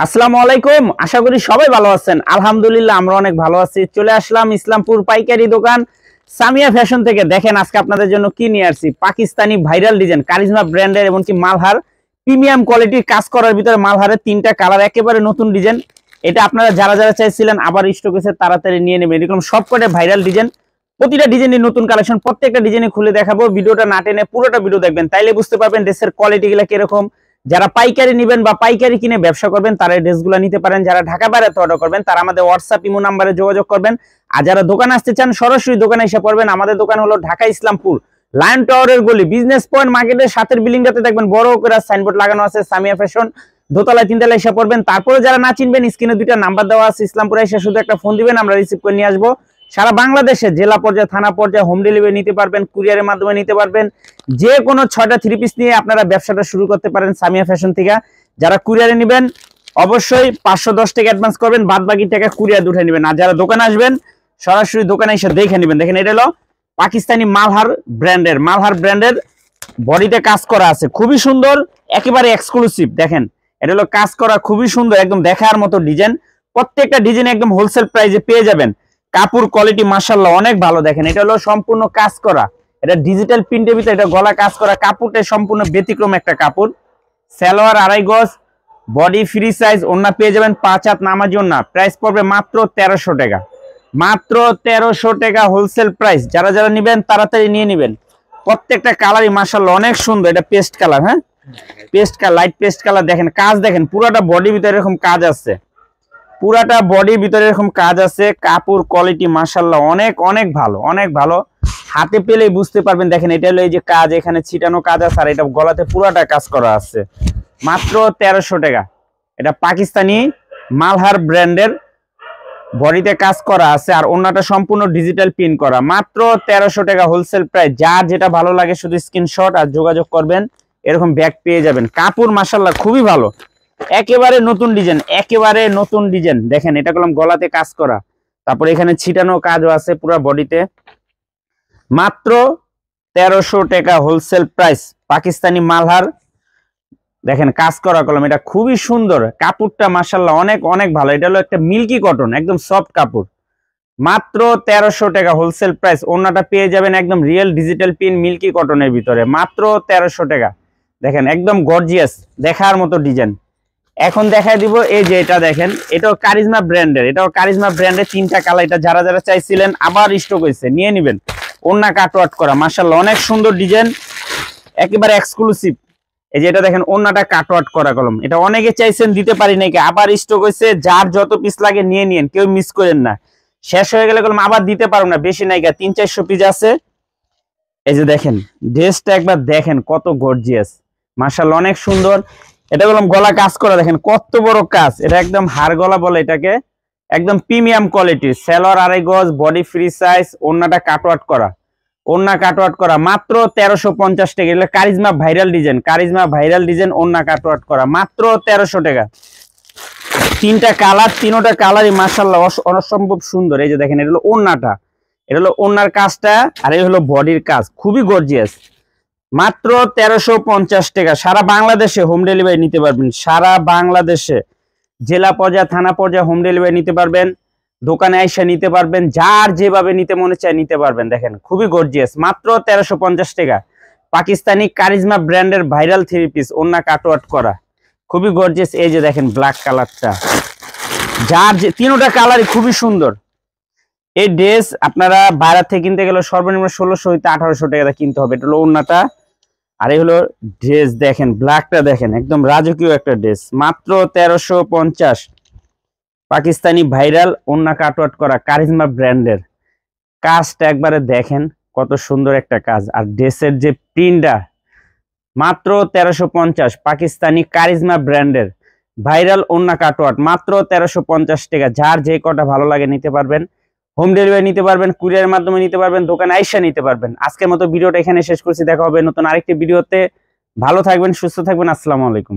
আসসালামু আলাইকুম। আশা করি সবাই ভালো আছেন। আলহামদুলিল্লাহ আমরা অনেক ভালো আছি। চলে আসলাম ইসলামপুর পাইকারি দোকান সামিয়া ফ্যাশন থেকে। দেখেন আজকে আপনাদের জন্য কি নিয়ে আসছি। পাকিস্তানি ভাইরাল ডিজাইন, কারিজমা ব্র্যান্ডের এমনকি মালহার প্রিমিয়াম কোয়ালিটির কাজ করার ভিতরে মালহারের তিনটা কালার, একেবারে নতুন ডিজাইন। এটা আপনারা যারা যারা চাইছিলেন আবার স্টক এসে তাড়াতাড়ি নিয়ে নেবেন। এরকম সবকটা ভাইরাল ডিজাইন, প্রতিটা ডিজাইনের নতুন কালেকশন, প্রত্যেকটা ডিজাইনে খুলে দেখাবো। ভিডিওটা না টেনে পুরোটা ভিডিও দেখবেন, তাইলে বুঝতে পারবেন ড্রেসের কোয়ালিটি গুলা কিরকম। যারা পাইকারি নেবেন বা পাইকারি কিনে ব্যবসা করবেন তারা এই ড্রেসগুলো নিতে পারেন। যারা ঢাকা বাইরে অর্ডার করবেন তারা আমাদের হোয়াটসঅ্যাপ ইমো নাম্বারে যোগাযোগ করবেন। আর যারা দোকানে আসতে চান সরাসরি দোকানে এসে পড়বেন। আমাদের দোকান হলো ঢাকা ইসলামপুর লায়ন টাওয়ারের গলি, বিজনেস পয়েন্ট মার্কেটের সাথের বিল্ডিংটাতে দেখবেন বড় করে সাইনবোর্ড লাগানো আছে সামিয়া ফ্যাশন। দোতলায় তিনতলায় এসে পড়বেন। তারপরে যারা না চিনবেন স্ক্রিনে দুইটা নাম্বার দেওয়া আছে, ইসলামপুরে এসে শুধু একটা ফোন দিবেন, আমরা রিসিভ করে নিয়ে আসবো। সারা বাংলাদেশে জেলা পর্যায়ে, থানা পর্যায়ে হোম ডেলিভারি নিতে পারবেন, কুরিয়ারের মাধ্যমে নিতে পারবেন। যে কোনো 6টা 3 পিস নিয়ে আপনারা ব্যবসাটা শুরু করতে পারেন সামিয়া ফ্যাশন থেকে। যারা কুরিয়ারে নেবেন অবশ্যই 510 টাকা অ্যাডভান্স করবেন, বাদ বাকি টাকা কুরিয়ার উঠে নেবেন। আর যারা দোকানে আসবেন সরাসরি দোকানে এসে দেখে নেবেন। দেখেন এটা হলো পাকিস্তানি মালহার ব্র্যান্ডের বডিতে কাজ করা আছে, খুবই সুন্দর, একেবারে এক্সক্লুসিভ। দেখেন এটা হলো কাজ করা, খুবই সুন্দর, একদম দেখার মতো ডিজাইন। প্রত্যেকটা ডিজাইন একদম হোলসেল প্রাইসে পেয়ে যাবেন। কাপড় কোয়ালিটি মাশাআল্লাহ অনেক ভালো। দেখেন এটা হলো সম্পূর্ণ কাজ করা, এটা ডিজিটাল প্রিন্টের ভিতরে, এটা গলা কাজ করা। কাপড়টা সম্পূর্ণ ব্যতিক্রম একটা কাপড়। সালোয়ার 2.5 গজ, বডি ফ্রি সাইজ, ওন্না পেয়ে যাবেন 5 হাত নামাজি ওন্না। প্রাইস পড়বে মাত্র 1300 টাকা, মাত্র 1300 টাকা হোলসেল প্রাইস। যারা যারা নেবেন তাড়াতাড়ি নিয়ে নেবেন। প্রত্যেকটা কালারই মাশাআল্লাহ অনেক সুন্দর। এটা পেস্ট কালার, হ্যাঁ paste colour, light paste colour. দেখেন কাজ, দেখেন পুরোটা বডির ভিতরে এরকম কাজ আছে, পুরাটা বডির ভিতরে এরকম কাজ আছে। কাপড় কোয়ালিটি মাশাআল্লাহ অনেক অনেক ভালো, অনেক ভালো। হাতে পেলেই বুঝতে পারবেন। দেখেন এটা হলো এই যে কাজ, এখানে ছিটানো কাজ আছে, আর এটা গলাতে পুরাটা কাজ করা আছে। মাত্র 1300 টাকা। এটা পাকিস্তানি মালহার ব্র্যান্ডের বডিতে কাজ করা আছে, আর ওন্নাটা সম্পূর্ণ ডিজিটাল প্রিন্ট করা। মাত্র 1300 টাকা হোলসেল প্রাইস। যার যেটা ভালো লাগে শুধু স্ক্রিনশট আর যোগাযোগ করবেন, এরকম ব্যাগ পেয়ে যাবেন। কাপড় মাশাআল্লাহ খুবই ভালো, একেবারে নতুন ডিজাইন, একেবারে নতুন ডিজাইন। দেখেন এটা কলম গলাতে কাজ করা, তারপরে এখানে ছিটানো কাজও আছে পুরো বডিতে। মাত্র 1300 টাকা হোলসেল প্রাইস। পাকিস্তানি মালহার, দেখেন কাজ করা কলম, এটা খুবই সুন্দর। কাপড়টা মাশাআল্লাহ অনেক অনেক ভালো। এটা হলো একটা মিল্কি কটন, একদম সফট কাপড়। মাত্র 1300 টাকা হোলসেল প্রাইস। ওন্নাটা পেয়ে যাবেন একদম রিয়েল ডিজিটাল প্রিন্ট মিল্কি কটনের ভিতরে, মাত্র 1300 টাকা। দেখেন একদম গর্জিয়াস, দেখার মতো ডিজাইন। এখন দেখায় দিব এই যে এটা দেখেন, এটাও কারিজমা ব্র্যান্ডের, তিনটা কালার। এটা যারা যারা চাইছিলেন আবার স্টক হয়েছে, নিয়ে নেবেন। ওন্না কাটওয়ার্ক করা মাশাআল্লাহ অনেক সুন্দর ডিজাইন, একেবারে এক্সক্লুসিভ। এই যে এটা দেখেন ওন্নাটা কাটওয়ার্ক করা কলম, এটা অনেকে চাইছেন দিতে পারি নাকি, আবার স্টক হয়েছে। যার যত পিস লাগে নিয়ে নিন, কেউ মিস করেন না। শেষ হয়ে গেলে কলম আবার দিতে পারো না, বেশি নাইকা 300-400 পিস আছে। এই যে দেখেন ড্রেসটা একবার দেখেন কত গর্জিয়াস, মাশাআল্লাহ অনেক সুন্দর। এটা বললাম গলা কাজ করা, দেখেন কত বড় কাজ। এটা একদম হাড় গলা বলে এটাকে, একদম প্রিমিয়াম কোয়ালিটি। সালোয়ার 2.5 গজ, বডি ফ্রি সাইজ, ওন্নাটা কাটওয়ার্ক করা, ওন্না কাটওয়ার্ক করা। মাত্র 1350 টাকা। এটা কারিজমা ভাইরাল ডিজাইন, ওন্না কাটওয়ার্ক করা, মাত্র 1300 টাকা। তিনটা কালার, তিনোটা কালারই মাশাআল্লাহ অসম্ভব সুন্দর। এই যে দেখেন এটা হলো ওন্নাটা, এটা হলো ওন্নার কাজটা, আর এই হলো বডির কাজ, খুবই গর্জিয়াস। মাত্র 1350 টাকা। সারা বাংলাদেশে হোম ডেলিভারি নিতে পারবেন, সারা বাংলাদেশে জেলা পর্যায়ে, থানা পর্যায়ে হোম ডেলিভারি নিতে পারবেন। দোকানে এসে নিতে পারবেন, যার যেভাবে নিতে মনে চায় নিতে পারবেন। দেখেন খুবই গর্জিয়াস, মাত্র 1350 টাকা। পাকিস্তানি কারিজমা ব্র্যান্ডের ভাইরাল 3 পিস, ওন্না কাটওয়ার্ক করা, খুবই গর্জিয়াস। এই যে দেখেন ব্ল্যাক কালারটা, যার যে তিনোটা কালারই খুবই সুন্দর। এই ড্রেস আপনারা বাইরে থেকে কিনতে গেলে সর্বনিম্ন 1600 হইতে 1800 টাকা কিনতে হবে। এটা হলো ওন্নাটা, আর এই হলো ড্রেস। দেখেন ব্ল্যাকটা দেখেন, একদম রাজকীয় একটা ড্রেস, মাত্র 1350। পাকিস্তানি ভাইরাল ওন্না কাটওয়ার্ক করা কারিজমা ব্র্যান্ডের। কাজটা একবারে দেখেন কত সুন্দর একটা কাজ, আর ড্রেসের যে প্রিন্টটা, মাত্র 1350। পাকিস্তানি কারিজমা ব্র্যান্ডের ভাইরাল ওন্না কাটওয়ার্ক, মাত্র 1350 টাকা। যার যে কটা ভালো লাগে নিতে পারবেন। হোম ডেলিভারি নিতে পারবেন, কুরিয়ারের মাধ্যমে নিতে পারবেন, দোকানে আইসা নিতে পারবেন। আজকের মতো ভিডিওটা এখানে শেষ করছি, দেখা হবে নতুন আরেকটি ভিডিওতে। ভালো থাকবেন, সুস্থ থাকবেন, আসসালামু আলাইকুম।